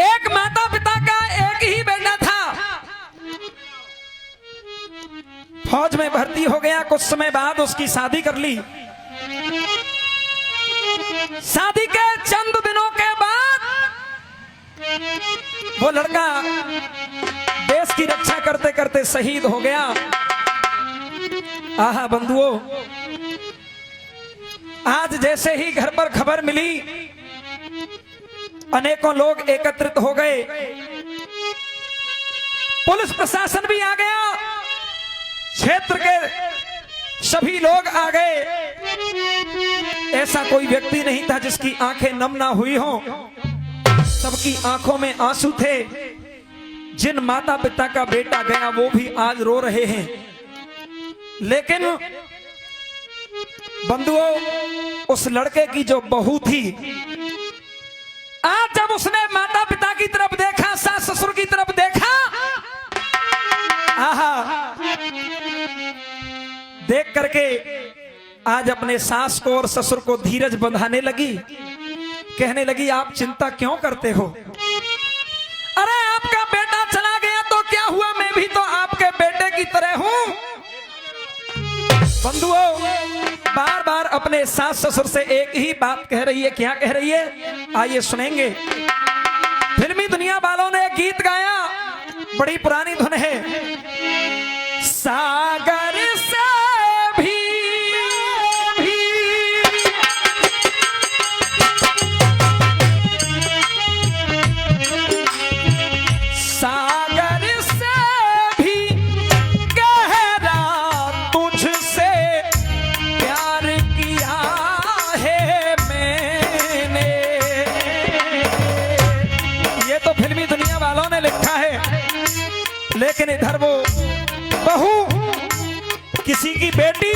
एक माता पिता का एक ही बेटा था, फौज में भर्ती हो गया। कुछ समय बाद उसकी शादी कर ली। शादी के चंद दिनों के बाद वो लड़का देश की रक्षा करते करते शहीद हो गया। आहा बंधुओं, आज जैसे ही घर पर खबर मिली, अनेकों लोग एकत्रित हो गए, पुलिस प्रशासन भी आ गया, क्षेत्र के सभी लोग आ गए। ऐसा कोई व्यक्ति नहीं था जिसकी आंखें नम ना हुई हो। सबकी आंखों में आंसू थे। जिन माता पिता का बेटा गया वो भी आज रो रहे हैं। लेकिन बंधुओं, उस लड़के की जो बहू थी, आज जब उसने माता पिता की तरफ देखा, सास ससुर की तरफ देखा, आहा, देख करके आज अपने सास को और ससुर को धीरज बंधाने लगी। कहने लगी, आप चिंता क्यों करते हो? अरे आपका बेटा चला गया तो क्या हुआ, मैं भी तो आपके बेटे की तरह हूं। बंधुओं, बार बार अपने सास ससुर से एक ही बात कह रही है। क्या कह रही है, आइए सुनेंगे। फिल्मी दुनिया वालों ने एक गीत गाया, बड़ी पुरानी धुन है। सागर से भी सागर से भी गहरा तुझसे प्यार किया है मैंने। ये तो फिल्मी दुनिया वालों ने लिखा है, लेकिन इधर वो बहू किसी की बेटी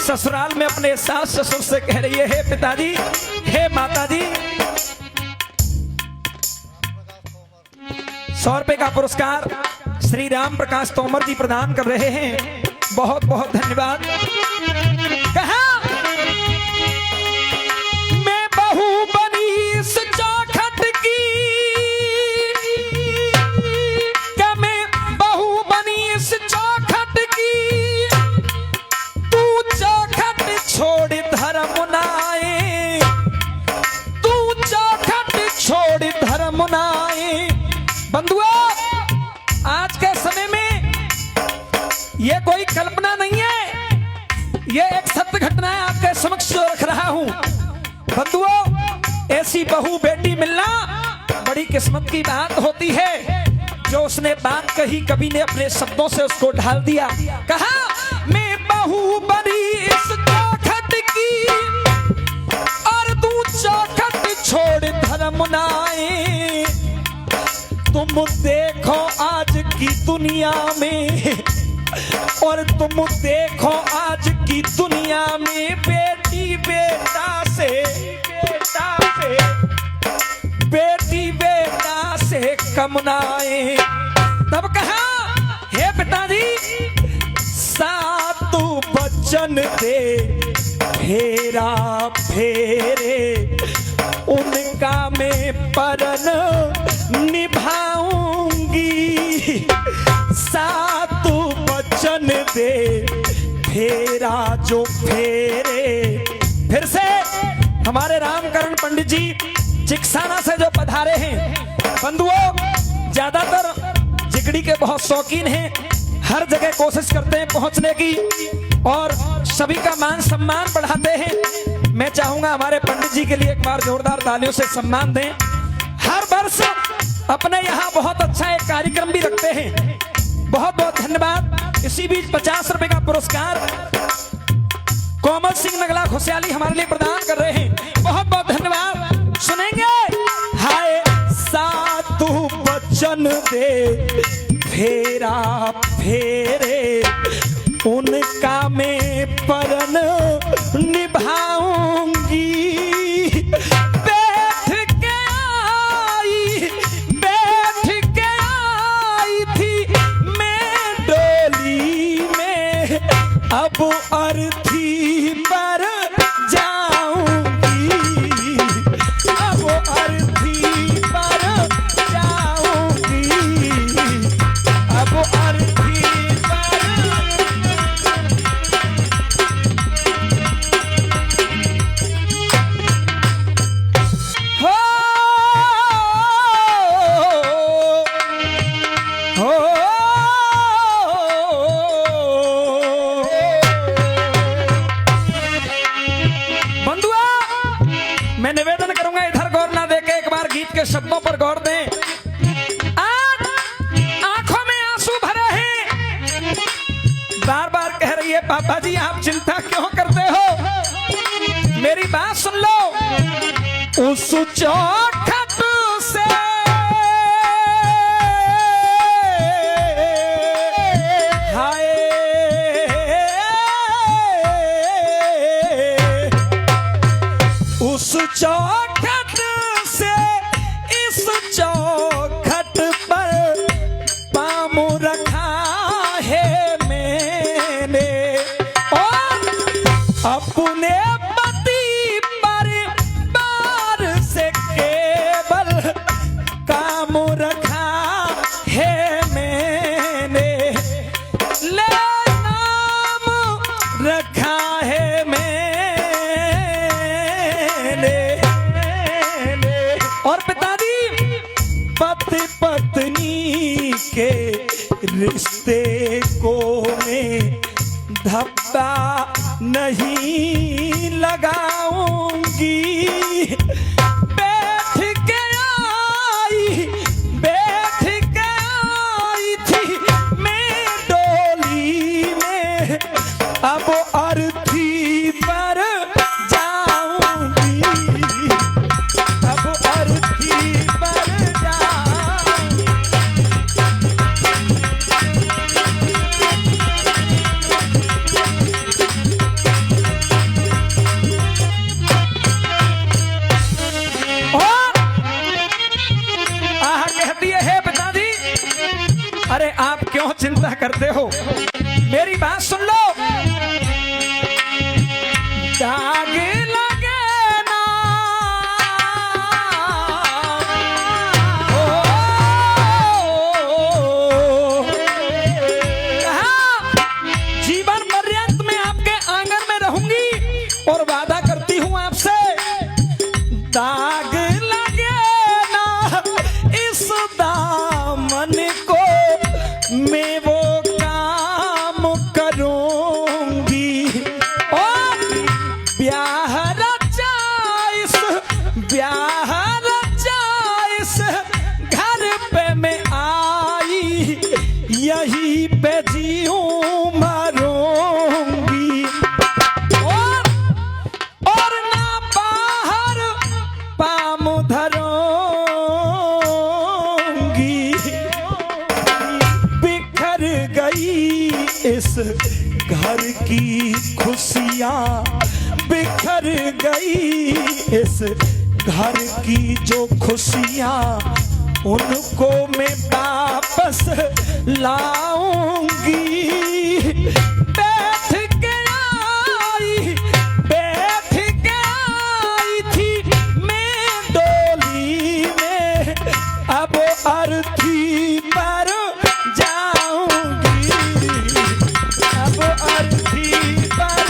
ससुराल में अपने सास ससुर से कह रही है, हे पिताजी, हे माताजी। 100 रुपए का पुरस्कार श्री राम प्रकाश तोमर जी प्रदान कर रहे हैं। बहुत बहुत धन्यवाद। कहा, मैं बहू बनी इस चौखट की, क्या मैं बहू बनी इस चौखट की, तू चौखट छोड़ धर्म नाए, तू चौखट छोड़ धर्म नाए। बंधुओं, आज के समय में यह कोई कल्पना नहीं है, यह एक सत्य घटना है आपके समक्ष जो रख रहा हूं। बंधुओं, ऐसी बहू बेटी मिलना बड़ी किस्मत की बात होती है। जो उसने बात कही, कवि ने अपने शब्दों से उसको ढाल दिया। कहा, मैं बहू बनी इस चौखट की और तू चौखट छोड़ धर्म नाए। तुम देखो आज की दुनिया में, और तुम देखो आज की दुनिया में, बेटी बेटा से, बेटी बेटा से कम नाए। तब कहा, हे पिताजी, सात बचन दे फेरा फेरे, उनका मैं परन निभाऊंगी। सात वचन दे फेरा जो फेरे। फिर से हमारे रामकरण पंडित जी चिकसाना से जो पधारे हैं। बंधुओं, ज्यादातर जिगड़ी के बहुत शौकीन हैं, हर जगह कोशिश करते हैं पहुंचने की और सभी का मान सम्मान बढ़ाते हैं। मैं चाहूंगा हमारे पंडित जी के लिए एक बार जोरदार तालियों से सम्मान दें। हर वर्ष अपने यहाँ बहुत अच्छा एक कार्यक्रम भी रखते हैं। बहुत बहुत धन्यवाद। इसी बीच 50 रुपए का पुरस्कार कोमल सिंह नगला खुशहाली हमारे लिए प्रदान कर रहे हैं। बहुत बहुत धन्यवाद। सुनेंगे, हाय सातु बचन दे फेरा फेरे, उनका मैं परन निभाऊंगी। अब अर्थी पर जाऊंगी। मैं निवेदन करूंगा इधर गौर ना देके एक बार गीत के शब्दों पर गौर दें। आज आंखों में आंसू भरे हैं, बार बार कह रही है पापा जी आप चिंता क्यों करते हो, मेरी बात सुन लो। उस चौखट से हाय उस चौखट से इस चौखट पर पाँव रखा है मैंने और अपने पति पर बार से केवल काम रखा है मैंने, ले नाम रखा है मैंने। और पिताजी पति पत्नी के रिश्ते को मैं धब्बा नहीं लगाऊंगी, बैठ के आई थी मैं डोली में, अब अर्थी पर जाऊंगी, अब अर्थी पर जाऊंगी। अरे आप क्यों चिंता करते हो, मेरी बात सुन लो। दाग लगे ना जीवन पर्यंत मैं आपके आंगन में रहूंगी और वादा करती हूं आपसे, दाग लगे ना इस दामन को मैं वो काम करूंगी और ब्याह रचाइस घर पे मैं आई, यही पे जीऊं मरूंगी और ना बाहर पाम धरूंगी। बिखर गई इस घर की खुशियां, बिखर गई इस घर की जो खुशियां, उनको मैं वापस लाऊंगी। बैठ के आई थी मैं डोली में, अब अर्थी पर जाऊंगी, अब अर्थी पर।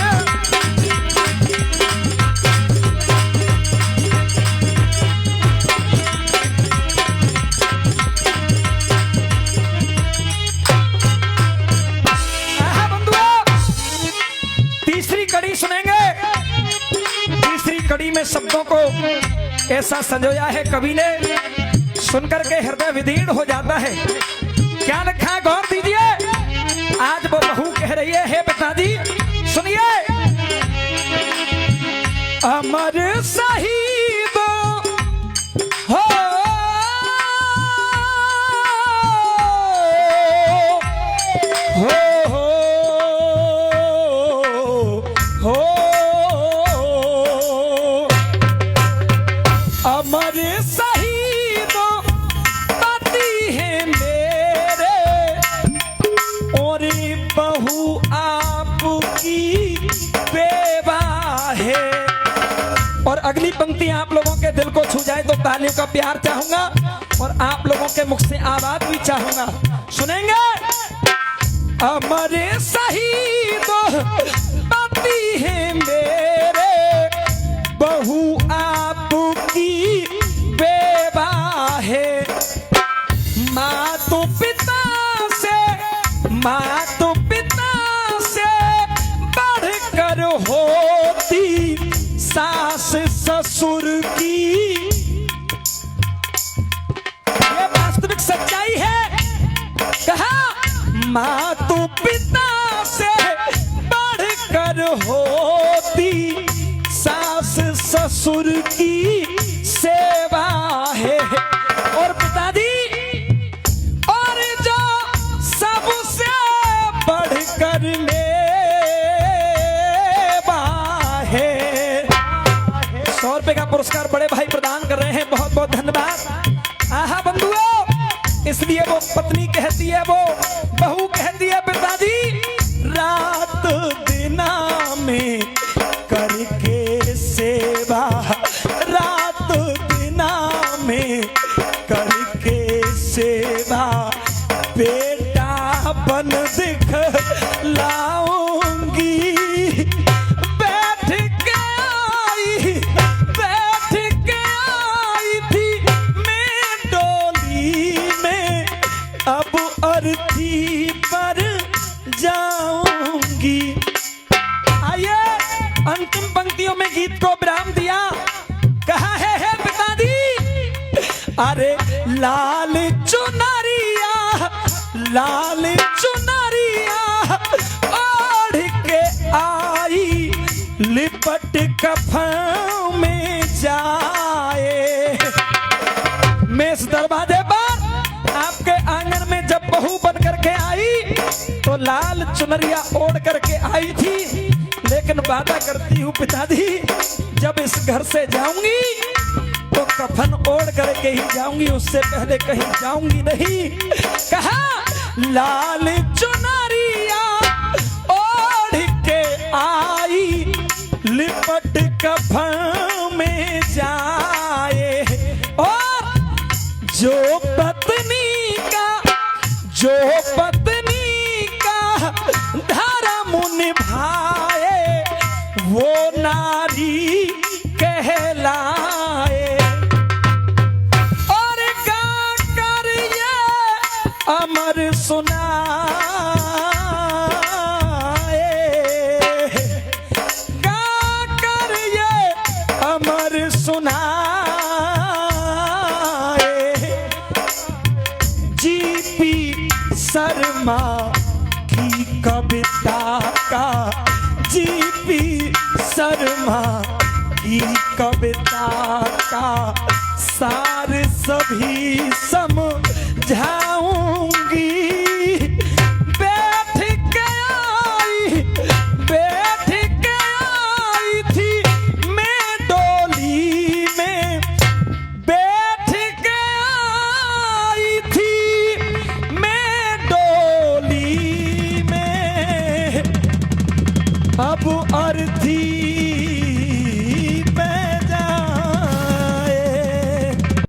तीसरी कड़ी सुनेंगे। तीसरी कड़ी में शब्दों को ऐसा संजोया है कवि ने, सुनकर के हृदय विदीर्ण हो जाता है। क्या लिखा है गौर दीजिए। आज वो बहू कह रही है, हे पिताजी सुनिए। अमर शहीद हो अमर शहीद पति है मेरे और बहू आपकी बेवा है। और अगली पंक्ति आप लोगों के दिल को छू जाए तो तालियों का प्यार चाहूंगा और आप लोगों के मुख से आवाज भी चाहूंगा। सुनेंगे। अमर शहीद पति है मेरे, बहू आपकी बेवा है। माँ तो पिता से बढ़कर होती, सास ससुर की ये वास्तविक सच्चाई है। कहा मातु पिता से बढ़कर होती सास ससुर की सेवा है। और पिताजी और जो सबसे बढ़कर मेवा है। 100 रुपए का पुरस्कार बड़े भाई प्रदान कर रहे हैं, बहुत बहुत धन्यवाद। आहा बंधुओं, इसलिए वो पत्नी कहती है, वो बहू कहती है, पिताजी रात दिना में करके सेवा, रात दिना में करके सेवा, बेटा बन दिखलाऊंगी। बैठ के आई थी मैं डोली में, अब अर्थी पर जाऊंगी। आइए अंतिम पंक्तियों में गीत को विराम दिया। कहा है पिताजी, अरे लाल चुनरिया, लाल चुनरिया ओढ़ के आई, लिपट कफन में जाए। मैं इस दरवाजे पर आपके आंगन में जब बहू बन करके आई तो लाल चुनरिया ओढ़ करके आई थी, लेकिन वादा करती हूँ पिताजी, जब इस घर से जाऊंगी तो कफन ओढ़ करके ही जाऊंगी, उससे पहले कहीं जाऊंगी नहीं। कहा लाल चुनरिया ओढ़ के आई, लिपट कफन में जाए। और जो पत्नी का धर्म निभाए, वो नारी कहलाए। और गा कर ये अमर सुनाए, गा कर ये अमर सुनाए। जीपी शर्मा की कविता का, जीपी शर्मा की कविता का सार सभी समझाऊं।